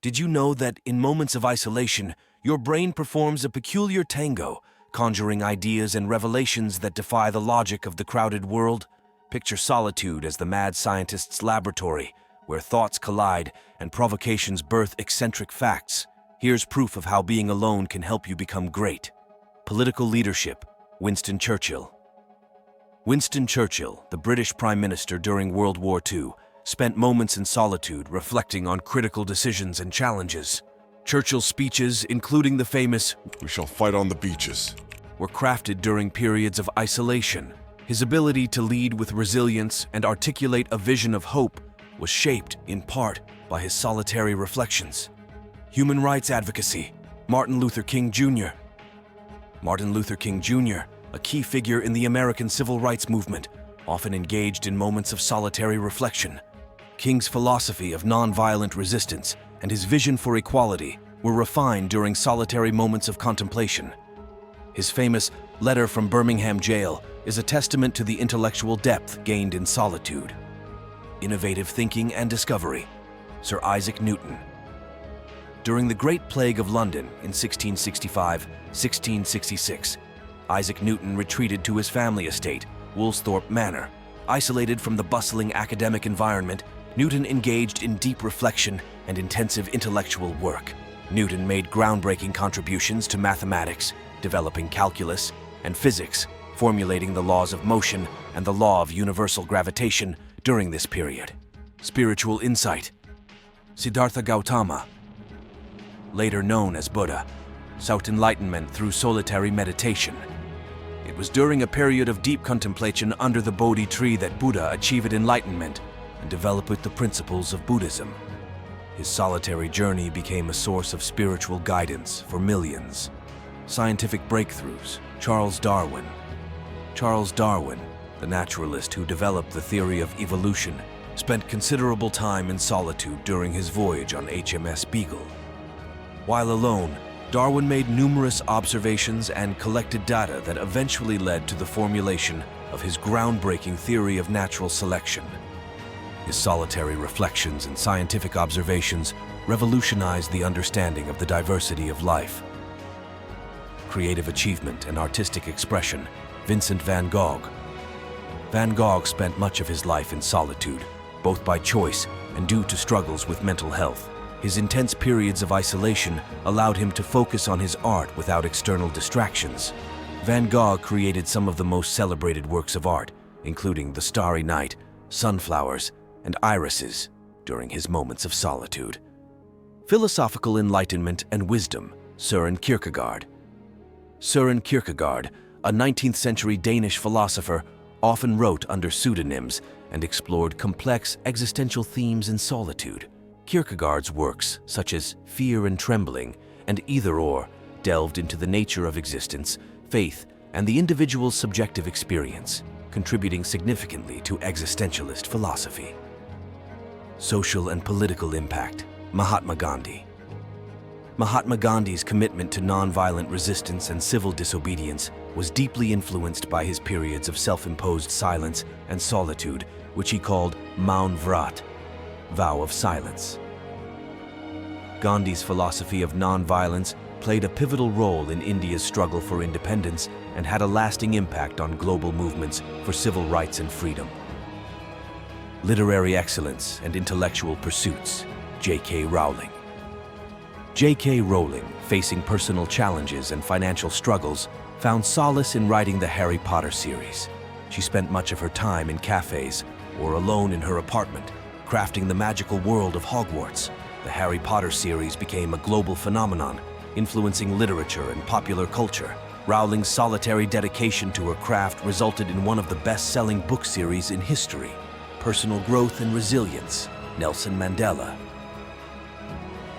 Did you know that in moments of isolation, your brain performs a peculiar tango, conjuring ideas and revelations that defy the logic of the crowded world? Picture solitude as the mad scientist's laboratory, where thoughts collide and provocations birth eccentric facts. Here's proof of how being alone can help you become great. Political leadership. Winston Churchill. Winston Churchill, the British Prime Minister during World War II, spent moments in solitude reflecting on critical decisions and challenges. Churchill's speeches, including the famous "We shall fight on the beaches," were crafted during periods of isolation. His ability to lead with resilience and articulate a vision of hope was shaped, in part, by his solitary reflections. Human rights advocacy. Martin Luther King Jr. Martin Luther King Jr., a key figure in the American civil rights movement, often engaged in moments of solitary reflection. King's philosophy of nonviolent resistance and his vision for equality were refined during solitary moments of contemplation. His famous letter from Birmingham jail is a testament to the intellectual depth gained in solitude. Innovative thinking and discovery. Sir Isaac Newton. During the Great Plague of London in 1665-1666, Isaac Newton retreated to his family estate, Woolsthorpe Manor. Isolated from the bustling academic environment, Newton engaged in deep reflection and intensive intellectual work. Newton made groundbreaking contributions to mathematics, developing calculus and physics, formulating the laws of motion and the law of universal gravitation during this period. Spiritual insight. Siddhartha Gautama, later known as Buddha, sought enlightenment through solitary meditation. It was during a period of deep contemplation under the Bodhi tree that Buddha achieved enlightenment and developed the principles of Buddhism. His solitary journey became a source of spiritual guidance for millions. Scientific breakthroughs. Charles Darwin. Charles Darwin, the naturalist who developed the theory of evolution, spent considerable time in solitude during his voyage on HMS Beagle. While alone, Darwin made numerous observations and collected data that eventually led to the formulation of his groundbreaking theory of natural selection. His solitary reflections and scientific observations revolutionized the understanding of the diversity of life. Creative achievement and artistic expression. Vincent van Gogh. Van Gogh spent much of his life in solitude, both by choice and due to struggles with mental health. His intense periods of isolation allowed him to focus on his art without external distractions. Van Gogh created some of the most celebrated works of art, including The Starry Night, Sunflowers, and Irises, during his moments of solitude. Philosophical enlightenment and wisdom. Søren Kierkegaard. Søren Kierkegaard, a 19th century Danish philosopher, often wrote under pseudonyms and explored complex existential themes in solitude. Kierkegaard's works, such as Fear and Trembling and Either Or, delved into the nature of existence, faith, and the individual's subjective experience, contributing significantly to existentialist philosophy. Social and political impact. Mahatma Gandhi. Mahatma Gandhi's commitment to nonviolent resistance and civil disobedience was deeply influenced by his periods of self-imposed silence and solitude, which he called Maun Vrat, vow of silence. Gandhi's philosophy of nonviolence played a pivotal role in India's struggle for independence and had a lasting impact on global movements for civil rights and freedom. Literary excellence and intellectual pursuits. J.K. Rowling. J.K. Rowling, facing personal challenges and financial struggles, found solace in writing the Harry Potter series. She spent much of her time in cafes or alone in her apartment, crafting the magical world of Hogwarts. The Harry Potter series became a global phenomenon, influencing literature and popular culture. Rowling's solitary dedication to her craft resulted in one of the best-selling book series in history. Personal growth and resilience. Nelson Mandela.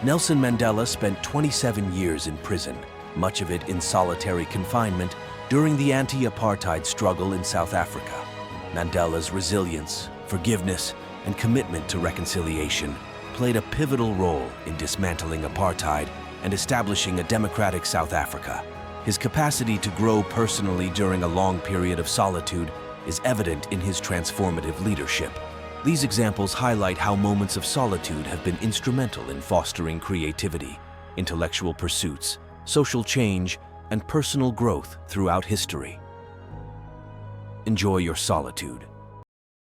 Nelson Mandela spent 27 years in prison, much of it in solitary confinement, during the anti-apartheid struggle in South Africa. Mandela's resilience, forgiveness, and commitment to reconciliation played a pivotal role in dismantling apartheid and establishing a democratic South Africa. His capacity to grow personally during a long period of solitude is evident in his transformative leadership. These examples highlight how moments of solitude have been instrumental in fostering creativity, intellectual pursuits, social change, and personal growth throughout history. Enjoy your solitude.